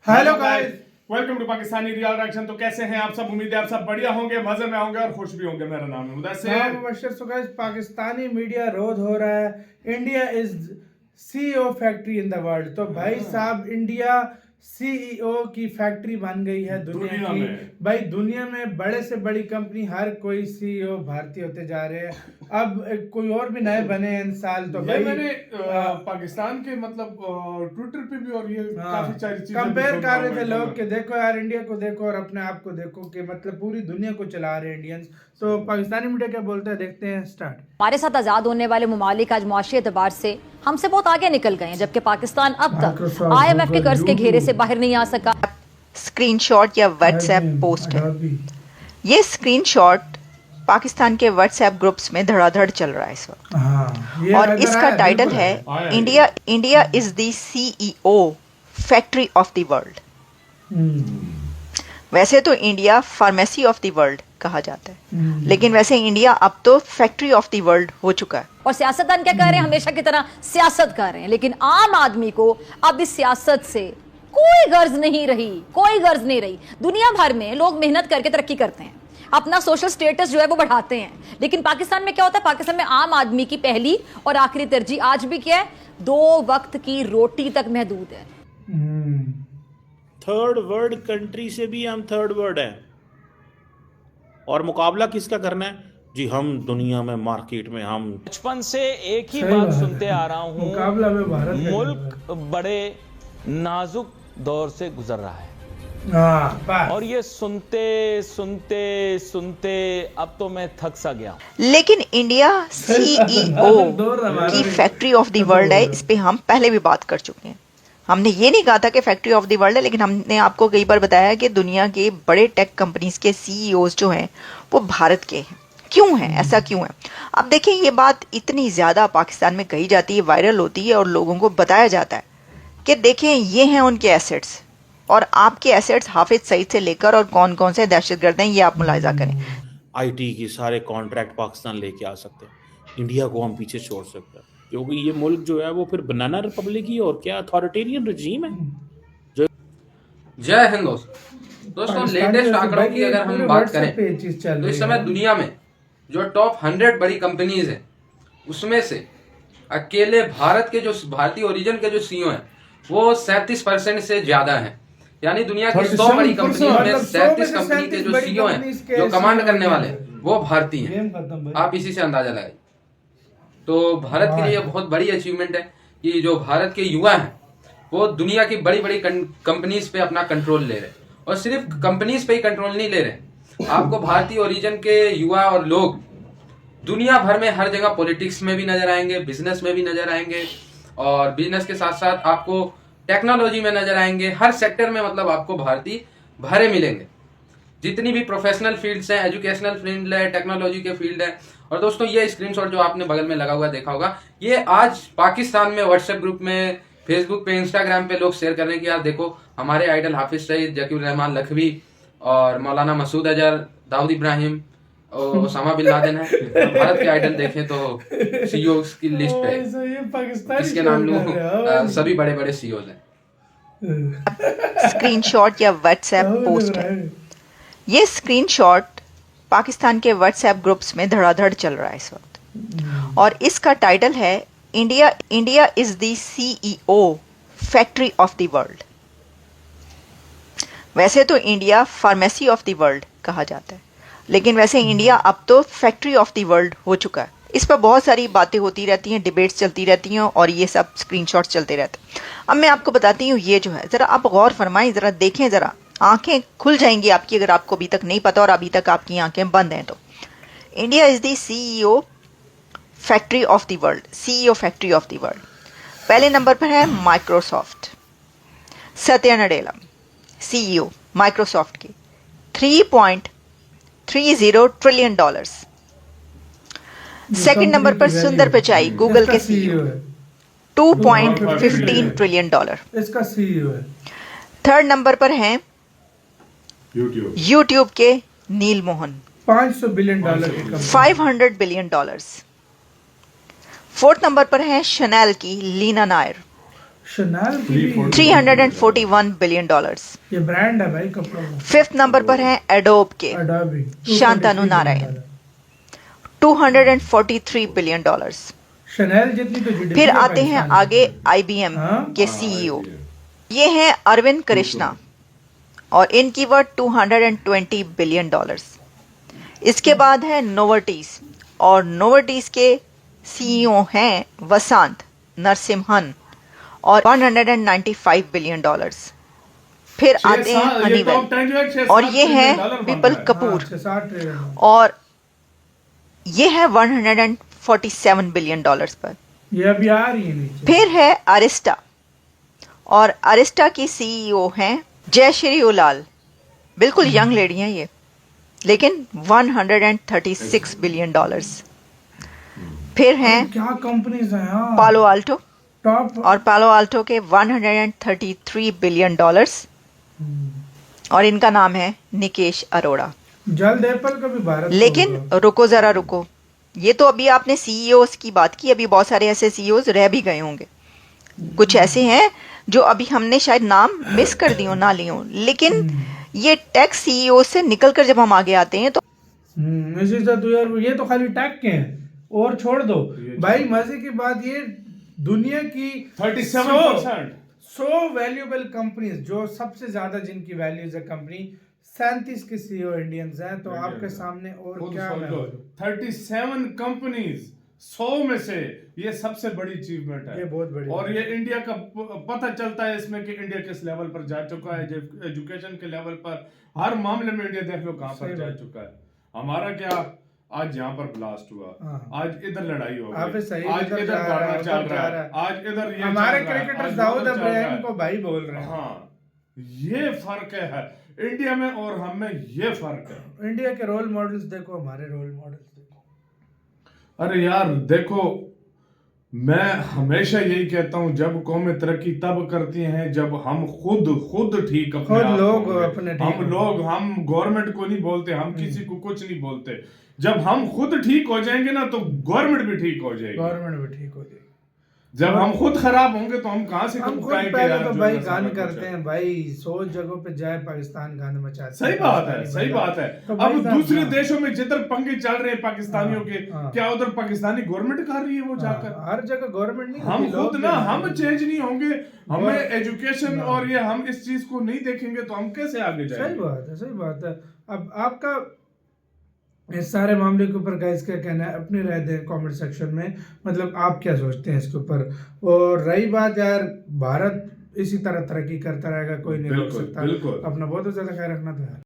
Hello guys, welcome to Pakistani real reaction. तो कैसे हैं आप सब? उम्मीद है आप सब बढ़िया होंगे, मजे में होंगे और खुश भी होंगे। मेरा नाम है Mudassir. Mubashar. So guys, Pakistani media रोज हो रहा है India is CEO factory in the world. तो भाई साहब, इंडिया सीईओ की फैक्ट्री बन गई है दुनिया की। भाई दुनिया में बड़े से बड़ी कंपनी हर कोई सीईओ भारतीय होते जा रहे हैं। अब कोई और भी नए बने हैं इन साल। तो भाई मैंने पाकिस्तान के मतलब ट्विटर पे भी और ये काफी सारी चीजें कंपेयर कर रहे थे लोग कि देखो यार, इंडिया को देखो और अपने आप को देखो कि मतलब पूरी दुनिया को चला रहे हैं इंडियंस। तो पाकिस्तानी मीडिया क्या बोलते हैं, देखते हैं। स्टार्ट। हमारे साथ आजाद होने वाले ममालिक आज मुआशी एतबार से हमसे बहुत आगे निकल गए हैं, जबकि पाकिस्तान अब तक IMF के कर्ज के घेरे से बाहर नहीं आ सका। स्क्रीनशॉट या व्हाट्सएप पोस्ट है। ये स्क्रीनशॉट पाकिस्तान के व्हाट्सएप ग्रुप्स में धड़ाधड़ चल रहा है इस वक्त, और इसका टाइटल है India is the CEO factory of the world. वैसे तो India pharmacy of the world कहा जाता है, लेकिन वैसे इंडिया अब तो फैक्ट्री ऑफ द वर्ल्ड हो चुका है। और सियासतदान क्या कर रहे हैं? हमेशा की तरह सियासत कर रहे हैं, लेकिन आम आदमी को अब इस सियासत से कोई गर्ज नहीं रही, कोई गर्ज नहीं रही। दुनिया भर में लोग मेहनत करके तरक्की करते हैं, अपना सोशल स्टेटस जो है वो बढ़ाते हैं, लेकिन पाकिस्तान में क्या होता है? पाकिस्तान में आम आदमी की पहली और आखिरी तरजीह आज भी क्या है? 2 वक्त की रोटी तक महदूद है। थर्ड वर्ल्ड कंट्री से भी हम थर्ड वर्ल्ड हैं, और मुकाबला किसका करना है जी? हम दुनिया में मार्केट में हम बचपन से एक ही बात सुनते आ रहा हूँ, मुकाबला में भारत मुल्क बड़े नाजुक दौर से गुजर रहा है। और ये सुनते सुनते सुनते अब तो मैं थक सा गया। लेकिन इंडिया सीईओ की फैक्ट्री ऑफ द वर्ल्ड है, इस पे हम पहले भी बात कर चुके हैं। हमने ये नहीं कहा था कि फैक्ट्री ऑफ द वर्ल्ड है, लेकिन हमने आपको कई बार बताया कि दुनिया के बड़े टेक कंपनीज के सीईओज जो हैं वो भारत के हैं। क्यों है ऐसा, क्यों है? अब देखिए, ये बात इतनी ज़्यादा पाकिस्तान में कही जाती है, वायरल होती है, और लोगों को बताया जाता है कि देखें ये हैं उनके एसेट्स, और आपके एसेट्स हाफिज सईद से लेकर और कौन कौन से दहशतगर्द हैं, ये आप मुलाहिजा करें। आईटी के सारे कॉन्ट्रैक्ट पाकिस्तान लेके आ सकते हैं, इंडिया को हम पीछे छोड़ सकते हैं, क्योंकि ये मुल्क जो है वो फिर बनाना रिपब्लिक ही और क्या अथॉरिटेरियन रजीम है। जो जय हिंद दोस्तों, लेटेस्ट आंकड़ों की अगर हम बात करें तो इस समय दुनिया में जो टॉप 100 बड़ी कंपनीज हैं, उसमें से अकेले भारत के जो भारतीय ओरिजिन के जो सीईओ हैं वो 37% से ज्यादा हैं। यानी दुनिया की 100 बड़ी कंपनियों में 37 कंपनी के जो सीईओ हैं, जो कमांड करने वाले हैं, वो भारतीय हैं। आप इसी से अंदाजा लगाइए। तो भारत के लिए बहुत बड़ी अचीवमेंट है कि जो भारत के युवा हैं वो दुनिया की बड़ी बड़ी कंपनीज पे अपना कंट्रोल ले रहे हैं, और सिर्फ कंपनीज पे ही कंट्रोल नहीं ले रहे, आपको भारतीय ओरिजिन के युवा और लोग दुनिया भर में हर जगह पॉलिटिक्स में भी नजर आएंगे, बिजनेस में भी नजर आएंगे, और बिजनेस के साथ साथ आपको टेक्नोलॉजी में नजर आएंगे। हर सेक्टर में मतलब आपको भारतीय भरे मिलेंगे। जितनी भी प्रोफेशनल फील्ड्स हैं, एजुकेशनल फील्ड है, टेक्नोलॉजी के फील्ड है। और दोस्तों, ये स्क्रीनशॉट जो आपने बगल में लगा हुआ देखा होगा, ये आज पाकिस्तान में व्हाट्सएप ग्रुप में, फेसबुक पे, इंस्टाग्राम पे लोग शेयर कर रहे हैं कि यार देखो, हमारे आइडल हाफिज सईद, जकीर रहमान लखवी और Maulana Masood Azhar, Dawood Ibrahim, Osama bin Laden है। भारत के आइडल देखें तो सीईओ की लिस्ट पे इसके नाम लूं, सभी बड़े बड़े सीईओ हैं। स्क्रीनशॉट या व्हाट्सएप पोस्ट है। ये स्क्रीनशॉट पाकिस्तान के व्हाट्सएप ग्रुप्स में धड़ाधड़ चल रहा है इस वक्त, और इसका टाइटल है India is the CEO factory of the world. वैसे तो India pharmacy of the world कहा जाता है, लेकिन वैसे इंडिया अब तो फैक्ट्री ऑफ द वर्ल्ड हो चुका है। इस पर बहुत सारी बातें होती रहती हैं, डिबेट्स चलती रहती हैं, और ये सब स्क्रीनशॉट्स चलते रहते हैं। अब मैं आपको बताती हूँ, ये जो है, ज़रा आप गौर फरमाएं, ज़रा देखें, ज़रा आंखें खुल जाएंगी आपकी अगर आपको अभी तक नहीं पता और अभी तक आपकी आंखें बंद हैं। तो India is the CEO factory of the world, CEO factory of the world. पहले नंबर पर है Microsoft, Satya Nadella, CEO Microsoft के, $3.30 ट्रिलियन। सेकंड नंबर पर सुंदर पिचाई, गूगल के सीईओ, $2.15 ट्रिलियन इसका सीईओ है। थर्ड नंबर पर हैं यूट्यूब के नील मोहन, $500 बिलियन की कंपनी, $500 बिलियन। फोर्थ नंबर पर है शनैल की लीना नायर, शनेल की भी 341 बिलियन डॉलर्स। ये ब्रांड है भाई कपड़ों का। 5th नंबर पर है एडोब के Adobe Shantanu Narayan, 243 billion dollars. Chanel जितनी तो GDP फिर है आते हैं पाकिस्तान आगे IBM हाँ? के CEO, ये हैं अरविंद कृष्णा और इनकी वर्थ 220 बिलियन डॉलर्स। इसके बाद है नोवर्टीज और नोवर्टीज के CEO हैं वसंत नरसिम्हन और 195 बिलियन डॉलर्स। फिर आते हैं हनीवेल और ये है विपुल हाँ, कपूर 60 ट्रिलियन। और ये है 147 बिलियन डॉलर्स पर। ये अभी आ रही है नीचे। फिर है अरिस्टा और अरिस्टा की CEO हैं जयश्री उलाल, बिल्कुल यंग लेडी हैं ये, लेकिन 136 बिलियन डॉलर्स। फिर हैं क्या कंपनीज हैं हाँ। पालो आल्टो टॉप और पालो आल्टो के 133 बिलियन डॉलर्स और इनका नाम है निकेश अरोड़ा। जल्द एप्पल का भी भारत में लेकिन होगा। रुको जरा रुको, ये तो अभी आपने CEOs की बात की, अभी बहुत सारे ऐसे CEOs रह भी गए होंगे, कुछ ऐसे हैं जो अभी हमने शायद नाम मिस कर दियो ना लियो, लेकिन ये टेक CEO से निकलकर जब हम आगे आते हैं तो इसी से तो यार ये तो खाली टैग के हैं और छोड़ दो भाई। मजे की बात ये दुनिया की 37% 100 वैल्यूएबल कंपनीज जो सबसे ज्यादा जिनकी वैल्यूज है कंपनी 37 के CEO इंडियंस हैं। तो आपके सामने और क्या मैं बोलूं? 37 कंपनीज 100 में से ये सबसे बड़ी अचीवमेंट है। ये बहुत बड़ी और ये इंडिया का पता चलता है इसमें कि इंडिया किस लेवल पर जा चुका है। एजुकेशन के लेवल पर हर मामले में इंडिया देख लो कहां पर जा चुका है। हमारा क्या आज यहाँ पर ब्लास्ट हुआ, आज इधर लड़ाई हो गई, आज इधर धरना चल रहा है, आज इधर ये हमारे चल रहा है, क्रिकेटर आज दाऊद उधर चल रहा इब्राहिम है। को भाई बोल रहे हैं। हाँ, ये फर्क है इंडिया में और हम में, ये फर्क है। इंडिया के रोल मॉडल्स देखो, हमारे रोल मॉडल्स देखो। अरे यार देखो, मैं हमेशा यही कहता हूँ जब कौमें तरक्की तब करती हैं जब हम खुद ठीक अपने खुद आप लोग होंगे। अपने ठीक हम गवर्नमेंट को नहीं बोलते, हम किसी को कुछ नहीं बोलते। जब हम खुद ठीक हो जाएंगे ना तो गवर्नमेंट भी ठीक हो जाएगी। गवर्नमेंट भी ठीक हो जाएगी। जब हम खुद खराब होंगे तो हम कहां से हम खुद कहेंगे पहले यार तो जो भाई है गान सारा कुछ करते है। हैं भाई, 100 जगहों पे जाए पाकिस्तान गान मचाते हैं। सही बात है, पाकिस्तानी सही बंदा। बात है। तो भाई अब साहब, दूसरे हाँ। देशों में जिधर पंगे चल रहे हैं पाकिस्तानियों के, हाँ। क्या उधर पाकिस्तानी गवर्नमेंट कर रही है वो जाकर? हर जगह गवर्नमेंट नहीं हम होती, लोग खुद ना भी हम होते चेंज नहीं होंगे, हमें एजुकेशन ना। और ये हम इस चीज को नहीं देखेंगे तो हम कैसे आगे सही जाएंगे? बात है, सही बात है। अब आपका इस सारे मामले के ऊपर गाइस क्या कहना है, अपनी राय दें कमेंट सेक्शन में। मतलब आप क्या सोचते हैं इसके ऊपर। और रही बात यार, भारत इसी तरह तरक्की करता रहेगा, कोई नहीं रोक बिल्कुल, सकता। बिल्कुल। अपना बहुत ज्यादा ख्याल रखना था यार।